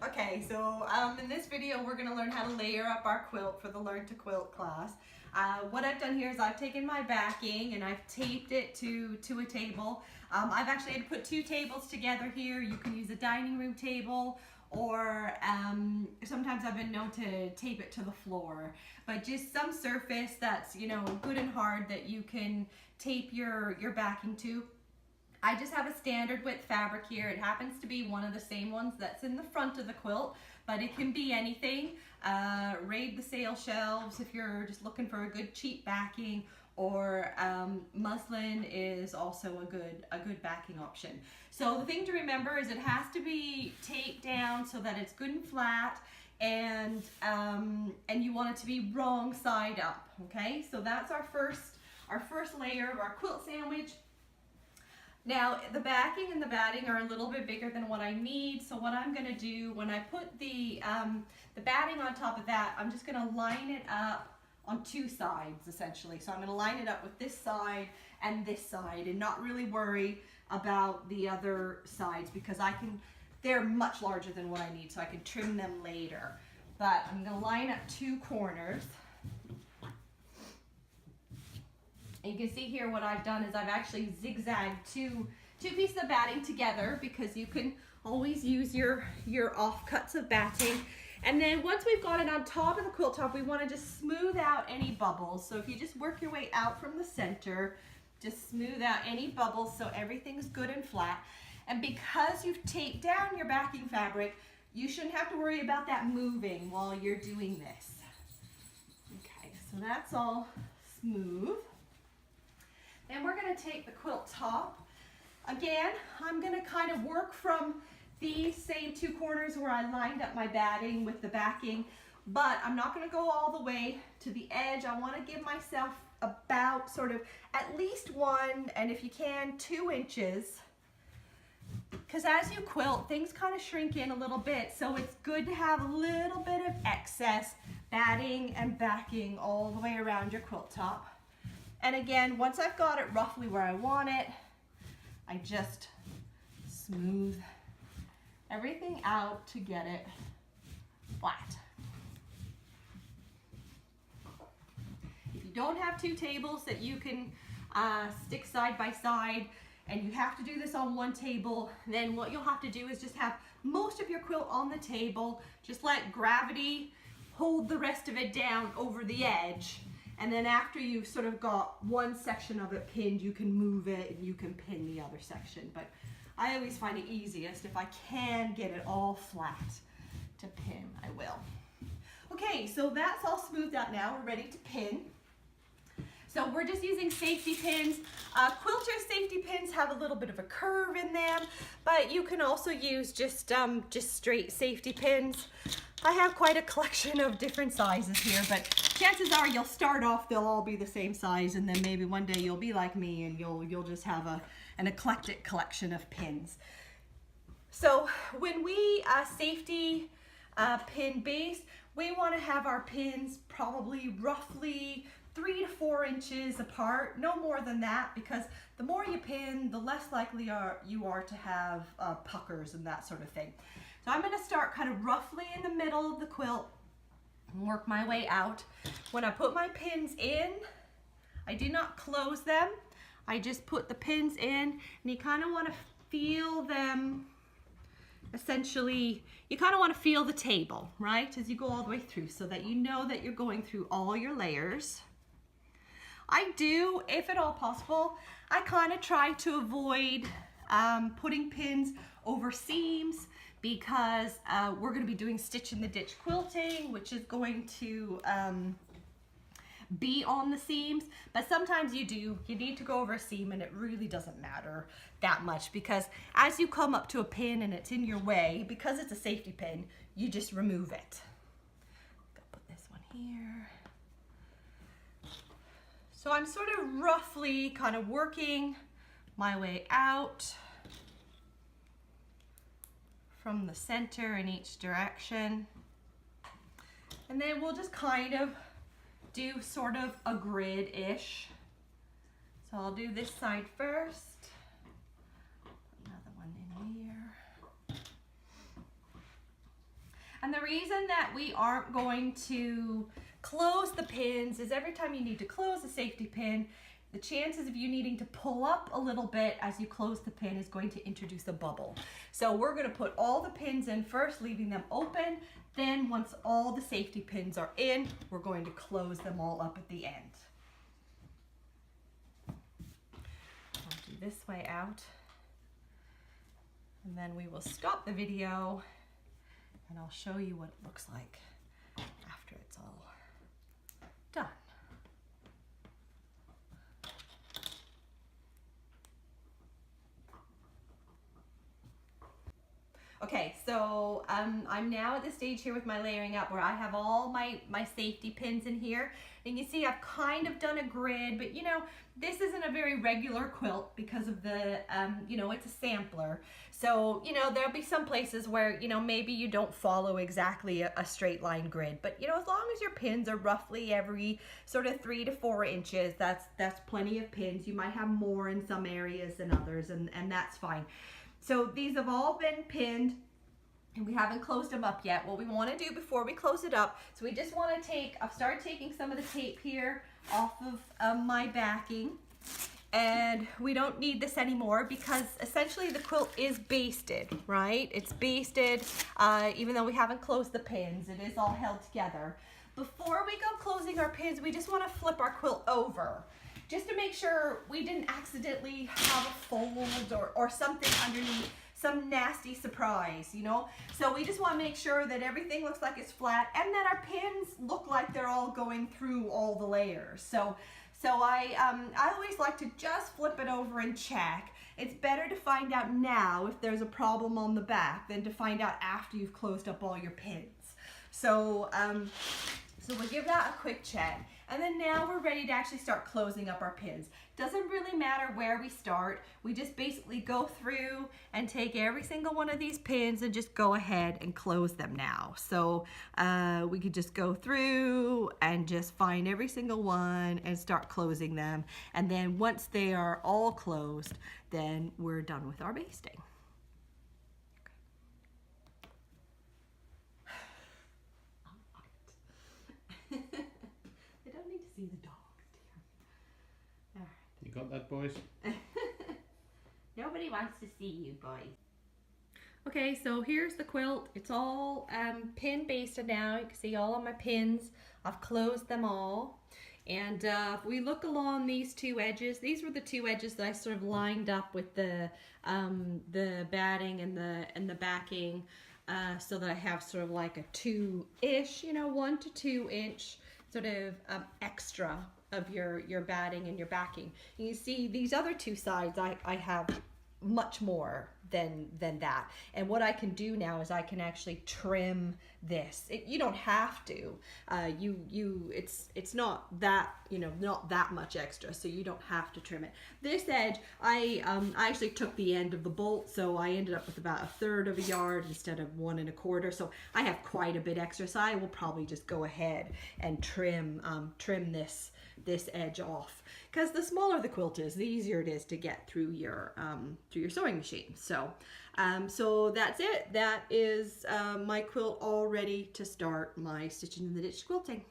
Okay, so in this video we're going to learn how to layer up our quilt for the Learn to Quilt class. What I've done here is I've taken my backing and I've taped it to a table. I've actually had to put two tables together here. You can use a dining room table, or sometimes I've been known to tape it to the floor. But just some surface that's, you know, good and hard that you can tape your backing to. I just have a standard width fabric here. It happens to be one of the same ones that's in the front of the quilt, but it can be anything. Raid the sale shelves if you're just looking for a good cheap backing, or muslin is also a good backing option. So the thing to remember is it has to be taped down so that it's good and flat, and you want it to be wrong side up. Okay, so that's our first layer of our quilt sandwich. Now, the backing and the batting are a little bit bigger than what I need, so what I'm going to do when I put the batting on top of that, I'm just going to line it up on two sides, essentially. So I'm going to line it up with this side and not really worry about the other sides, because they're much larger than what I need, so I can trim them later. But I'm going to line up two corners. And you can see here what I've done is I've actually zigzagged two pieces of batting together, because you can always use your offcuts of batting. And then once we've got it on top of the quilt top, we want to just smooth out any bubbles. So if you just work your way out from the center, just smooth out any bubbles so everything's good and flat. And because you've taped down your backing fabric, you shouldn't have to worry about that moving while you're doing this. Okay, so that's all smooth. Then we're going to take the quilt top. Again, I'm going to kind of work from these same two corners where I lined up my batting with the backing, but I'm not going to go all the way to the edge. I want to give myself about sort of at least 1, and if you can, 2 inches. Because as you quilt, things kind of shrink in a little bit, so it's good to have a little bit of excess batting and backing all the way around your quilt top. And again, once I've got it roughly where I want it, I just smooth everything out to get it flat. If you don't have two tables that you can stick side by side, and you have to do this on one table, then what you'll have to do is just have most of your quilt on the table, just let gravity hold the rest of it down over the edge. And then after you've sort of got one section of it pinned, you can move it and you can pin the other section. But I always find it easiest if I can get it all flat to pin, I will. Okay, so that's all smoothed out now. We're ready to pin. So we're just using safety pins. Quilter safety pins have a little bit of a curve in them, but you can also use just straight safety pins. I have quite a collection of different sizes here, but chances are you'll start off, they'll all be the same size, and then maybe one day you'll be like me and you'll just have an eclectic collection of pins. So when we safety pin base, we want to have our pins probably roughly 3 to 4 inches apart, no more than that, because the more you pin, the less likely you are to have puckers and that sort of thing. So I'm going to start kind of roughly in the middle of the quilt and work my way out. When I put my pins in, I do not close them. I just put the pins in, and you kind of want to feel them. Essentially, you kind of want to feel the table, right, as you go all the way through, so that you know that you're going through all your layers. I do, if at all possible, I kind of try to avoid putting pins over seams, because we're going to be doing stitch in the ditch quilting, which is going to be on the seams. But sometimes you need to go over a seam, and it really doesn't matter that much, because as you come up to a pin and it's in your way, because it's a safety pin, you just remove it. Go put this one here. So I'm sort of roughly kind of working my way out from the center in each direction. And then we'll just kind of do sort of a grid-ish. So I'll do this side first. Another one in here. And the reason that we aren't going to close the pins is every time you need to close a safety pin, the chances of you needing to pull up a little bit as you close the pin is going to introduce a bubble. So we're going to put all the pins in first, leaving them open. Then once all the safety pins are in, we're going to close them all up at the end. I'll do this way out. And then we will stop the video and I'll show you what it looks like after it's all done. Okay, so I'm now at the stage here with my layering up where I have all my safety pins in here. And you see I've kind of done a grid, but you know, this isn't a very regular quilt because of the, you know, it's a sampler. So, you know, there'll be some places where, you know, maybe you don't follow exactly a straight line grid, but you know, as long as your pins are roughly every sort of 3 to 4 inches, that's plenty of pins. You might have more in some areas than others, and that's fine. So these have all been pinned and we haven't closed them up yet. What we want to do before we close it up, so we just want to I've started taking some of the tape here off of my backing, and we don't need this anymore because essentially the quilt is basted, right? It's basted, even though we haven't closed the pins, it is all held together. Before we go closing our pins, we just want to flip our quilt over, just to make sure we didn't accidentally have a fold or something underneath, some nasty surprise, you know? So we just want to make sure that everything looks like it's flat and that our pins look like they're all going through all the layers. So I always like to just flip it over and check. It's better to find out now if there's a problem on the back than to find out after you've closed up all your pins. So we'll give that a quick check. And then now we're ready to actually start closing up our pins. Doesn't really matter where we start. We just basically go through and take every single one of these pins and just go ahead and close them now. So we could just go through and just find every single one and start closing them. And then once they are all closed, then we're done with our basting. See the dogs, dear. All right. You got that, boys? Nobody wants to see you, boys. Okay, so here's the quilt. It's all pin basted now. You can see all of my pins. I've closed them all. And if we look along these two edges, these were the two edges that I sort of lined up with the batting and the backing, so that I have sort of like a 2-ish, you know, 1 to 2 inch sort of extra of your batting and your backing. And you see these other two sides, I have much more than that. And what I can do now is I can actually trim this. You don't have to. It's not that, you know, not that much extra, so you don't have to trim it. This edge, I actually took the end of the bolt, so I ended up with about 1/3 of a yard instead of 1 1/4. So I have quite a bit extra. So I will probably just go ahead and trim this edge off, because the smaller the quilt is, the easier it is to get through your sewing machine. So that's it. That is my quilt all ready to start my stitching in the ditch quilting.